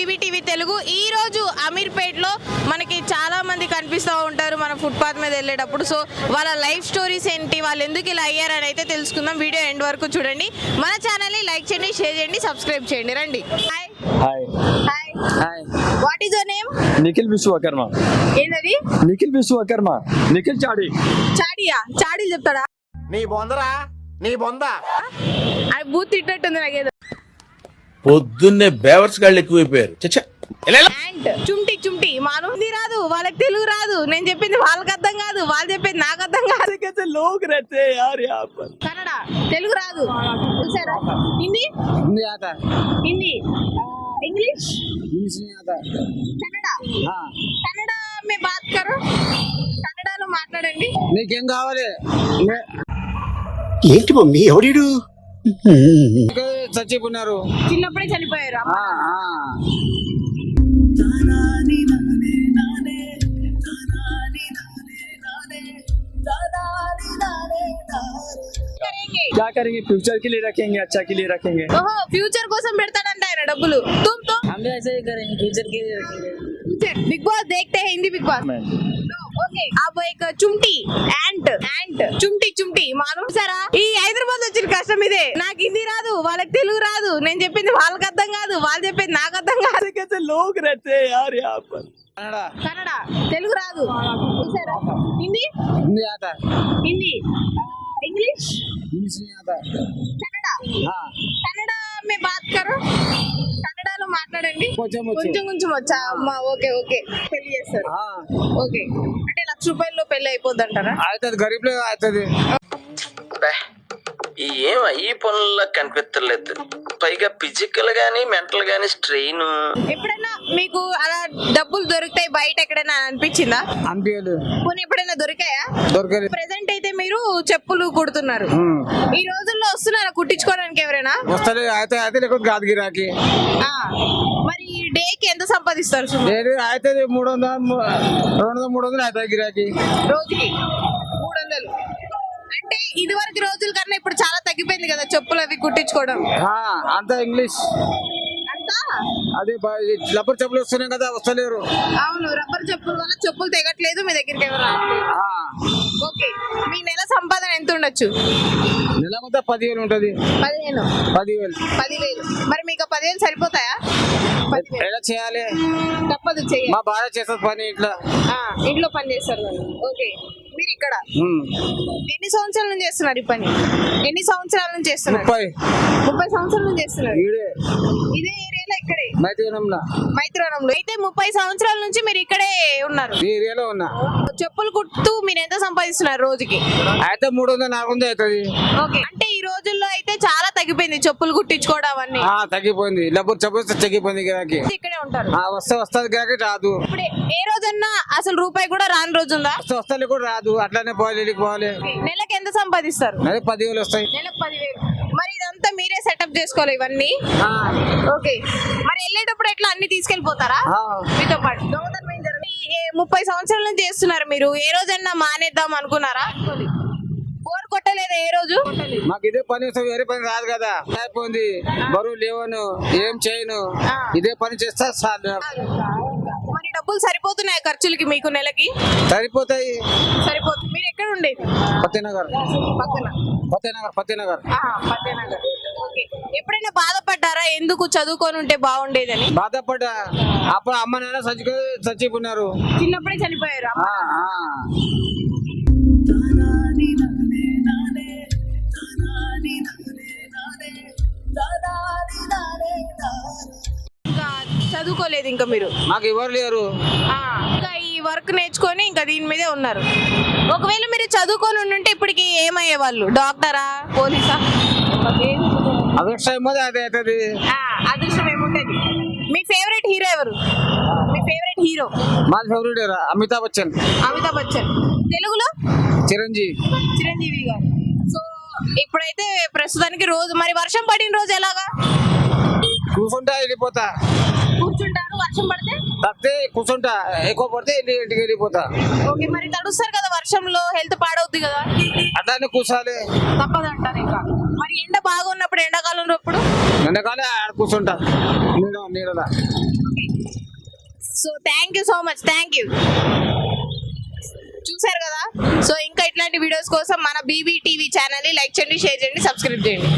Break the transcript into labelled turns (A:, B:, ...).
A: పీవీటీవీ తెలుగు. ఈ రోజు అమీర్పేట్లో మనకి చాలా మంది కనిపిస్తూ ఉంటారు మన ఫుట్పాత్ మీద వెళ్ళేటప్పుడు. సో వాళ్ళ లైఫ్ స్టోరీస్ ఏంటి, వాళ్ళు ఎందుకు ఇలా అయ్యారని అయితే తెలుసుకుందాం. వీడియో ఎండ్ వరకు చూడండి. మన ఛానల్ని లైక్ చేయండి, షేర్ చేయండి, సబ్స్క్రైబ్ చేయండి. రండి. Hi
B: hi
A: hi
B: hi
A: what is your name?
B: Nikhil Vishwakarma.
A: ఏంటది?
B: నిఖిల్ విశ్వకర్మ. నిఖిల్ చాడి.
A: చాడియా? చాడీలు చెప్తాడా?
C: నీ బొందరా, నీ బొంద.
A: అది బూత్ తిట్టట్టుంది నాకేదో.
D: పొద్దున్నే బేవర్స్ గాళ్ళు ఎక్కువైపోయారు. చచ్చా
A: యాంట్ చుమ్టి చుమ్టి మానుంది రాదు, వాళ్ళకి తెలుగు రాదు. నేను చెప్పింది వాళ్ళకి అర్థం కాదు, వాళ్ళు చెప్పింది నాకు అర్థం కాదు.
B: कैसे लोग रहते हैं यार यहाँ पर.
A: కన్నడ తెలుగు రాదు. చూసారా? హిందీ
B: हिंदी आता है.
A: హిందీ ఇంగ్లీష్
B: इंग्लिश नहीं आता.
A: కన్నడ
B: हाँ.
A: కన్నడ మే బాత్ కరో. కన్నడలో మాట్లాడండి.
B: నీకేం కావాలి?
C: ఏంటి మమ్మీ ఎవడీడు?
B: చచ్చిపోయినారు.
A: చిన్నప్పుడే చనిపోయారు అమ్మ. కరేంగే.
B: क्या करेंगे? फ्यूचर के लिए रखेंगे, अच्छा के लिए रखेंगे.
A: ఓహో ఫ్యూచర్ కోసం పెడతాడంట ఆయన డబ్బులు. తుమ్ తో
E: हम भी ऐसे ही करेंगे, फ्यूचर के लिए रखेंगे.
A: बिग बॉस देखते हैं, हिंदी बिग बॉस. ఓకే अब एक చుమ్టి యాంట్ చుమ్టి చుమ్టి మాను సరా. ఈ హైదరాబాద్ వచ్చిన కష్టం ఇదే. నాకు హిందీ రాదు, వాళ్ళకి తెలుగు రాదు. నేను చెప్పింది వాళ్ళకి అర్థం కాదు, వాళ్ళు చెప్పింది నాకు అర్థం కాదు.
B: कैसे लोग रहते हैं यार यहाँ पर.
A: కన్నడ తెలుగు రాదు. చూసారా? హిందీ
B: हिंदी आता है.
A: హిందీ ఇంగ్లీష్
B: इंग्लिश नहीं आता.
A: కన్నడ
B: हाँ.
A: కన్నడ మే బాత్ కరో. కన్నడలో మాట్లాడండి.
B: కొంచెం వచ్చు.
A: కొంచెం కొంచెం వచ్చా అమ్మా? ఓకే ఓకే పెళ్లి చేస్తారు.
B: हाँ.
A: ఓకే అంటే ₹1,00,000 పెళ్లి అయిపోద్ది అంటారా?
B: అవుతుంది, గరీబ్ లో అవుతుంది.
F: ఏం ఈ పనుల్లో కనిపించలేదు. పైగా ఫిజికల్ గానీ మెంటల్ గానీ స్ట్రెయిన్.
A: ఎప్పుడైనా మీకు అలా డబ్బులు దొరుకుతాయి బయట ఎక్కడైనా అనిపించిందా?
B: అనిపించలేదు.
A: పోనీ ఎప్పుడైనా దొరికాయా?
B: దొరకలేదు.
A: ప్రెసెంట్ అయితే మీరు చెప్పులు కుడుతున్నారు. ఈ రోజుల్లో వస్తున్నారా కుట్టించుకోవడానికి ఎవరైనా?
B: వస్తలే. అయితే అయితే లేకపోతే కాదు గిరాకి.
A: ఆ, మరి డేకి ఎంత సంపాదిస్తారు సుమారు?
B: లేదు అయితే 300 200 300 అవుతుంది గిరాకి.
A: రోజుకి 300. అంటే ఇది వరకు రోజుల కన్నా ఇప్పుడు చాలా తగ్గిపోయింది కదా చెప్పులు అవి కుట్టించుకోవడం
B: అంతా ఇంగ్లీష్.
A: అంతా
B: అది రబ్బర్ చెప్పులు వస్తున్నాయి కదా, వస్తలేరు.
A: అవును, రబ్బర్ చెప్పుల వల్ల చెప్పులు తెగట్లేదు, మీ దగ్గరికి ఎవరు రావట్లేదు. ఓకే, మీ నెల సంపాదన ఎంత ఉండొచ్చు?
B: నెల మొత్తం 10,000 ఉంటది.
A: 15.
B: 10,000.
A: మరి మీకు 10,000 సరిపోతాయా? 10,000
B: ఎలా చేయాలి?
A: తప్పదు చెయ్యాలి.
B: మా బాగా చేస్తుంది పని ఇట్లా.
A: ఇంట్లో పని చేస్తారు వాళ్ళు. ఓకే, మీరు ఇక్కడ ఎన్ని సంవత్సరాల నుంచి చేస్తున్నారు ఈ పని? ఎన్ని సంవత్సరాల నుంచి చేస్తున్నారు? 30 సంవత్సరాల నుంచి చేస్తున్నారు. ఇదే ఏరియాలో ఇక్కడే మైత్రివనంలో. అయితే 30 సంవత్సరాల నుంచి మీరు ఇక్కడే ఉన్నారు.
B: ఈ ఏరియాలో ఉన్నా.
A: చెప్పులు కుట్టు మీరు ఎంత సంపాదిస్తున్నారు రోజుకి?
B: అయితే 300 400 అవుతుంది.
A: ఓకే, అంటే ఈ రోజుల్లో అయితే చాలా తగ్గిపోయింది చెప్పులు కుట్టించుకోవడం అవన్నీ.
B: తగ్గిపోయింది. రబ్బర్ చెప్పులు తగ్గిపోయింది గిరాకి.
A: ఇక్కడే ఉంటారు.
B: వస్తుంది గిరాకి రాదు.
A: ఇప్పుడు ఏ రోజన్నా అసలు రూపాయి కూడా రాని రోజు ఉందా?
B: వస్తే కూడా రాదు. అట్లానే పోవాలి, ఇళ్ళకి పోవాలి.
A: నెలకి ఎంత సంపాదిస్తారు?
B: అదే 10,000 వస్తాయి.
A: నెలకు 10,000. మరి ఇదంతా మీరే సెటప్ చేసుకోవాలి ఇవన్నీ? ఓకే, మరి వెళ్ళేటప్పుడు ఎట్లా అన్ని తీసుకెళ్లిపోతారా మీతో పాటు? దొంగతనం ఏం జరగదు. 30 సంవత్సరాల నుంచి చేస్తున్నారు మీరు. ఏ రోజన్నా మానేద్దాం అనుకున్నారా? బోర్ కొట్టలేదా ఏ రోజు?
B: మాకు ఇదే పని, వేరే పని రాదు కదా. అయిపోయింది, బరువు లేవను, ఏం చేయను, ఇదే పని చేస్తా సార్.
A: మరి డబ్బులు సరిపోతున్నాయి ఖర్చులకి మీకు నెలకి?
B: సరిపోతాయి.
A: సరిపోతుంది. మీరు ఎక్కడ ఉండేది?
B: ఫతేనగర్.
A: పక్కన
B: ఫతేనగర్.
A: ఫతేనగర్. ఓకే, ఎప్పుడైనా బాధపడ్డారా ఎందుకు చదువుకొని ఉంటే బాగుండేదని?
B: బాధపడ్డా. అప్పుడు అమ్మ నాన్న చచ్చిపోయినారు.
A: చిన్నప్పుడే చనిపోయారు అమ్మ. ఇంకా చదువుకోలేదు ఇంకా మీరు?
B: మాకు ఎవరు లేరు.
A: ఇంకా ఈ వర్క్ నేర్చుకొని ఇంకా దీని మీదే ఉన్నారు. ఒకవేళ మీరు చదువుకొని ఉంటే ఇప్పటికి ఏమయ్యే వాళ్ళు? డాక్టరా, పోలీసా?
B: అదృష్టం అదే అవుతుంది.
A: అదృష్టం ఏముంటది. మీ ఫేవరెట్ హీరో ఎవరు? మీ ఫేవరెట్ హీరో?
B: మాది ఫేవరెట్ అమితాబ్ బచ్చన్.
A: అమితాబ్ బచ్చన్. తెలుగులో? చిరంజీవి గారు. సో ఇప్పుడైతే ప్రస్తుతానికి రోజు మరి వర్షం పడిన రోజు ఎలాగా?
B: కూర్చుంటా వెళ్ళిపోతా.
A: కూర్చుంటారు, వర్షం పడితే
B: తప్పితే కూర్చుంటా, ఎక్కువ పడితే ఇంటికి వెళ్ళిపోతా.
A: ఓకే, మరి తడుస్తారు కదా వర్షంలో, హెల్త్ పాడవుద్ది కదా?
B: అట్లానే కూర్చోాలి,
A: తప్పదంటారు. ఇంకా మరి ఎండ బాగా ఉన్నప్పుడు, ఎండాకాలంలో ఎప్పుడు?
B: ఎండాకాలం ఆడ కూర్చుంటా నీడలా.
A: So thank you so much, thank you. చూసారు కదా, సో ఇంకా ఇట్లాంటి వీడియోస్ కోసం మన బీబీ టీవీ ఛానల్ ని లైక్ చేయండి, షేర్ చేయండి, సబ్స్క్రైబ్ చేయండి.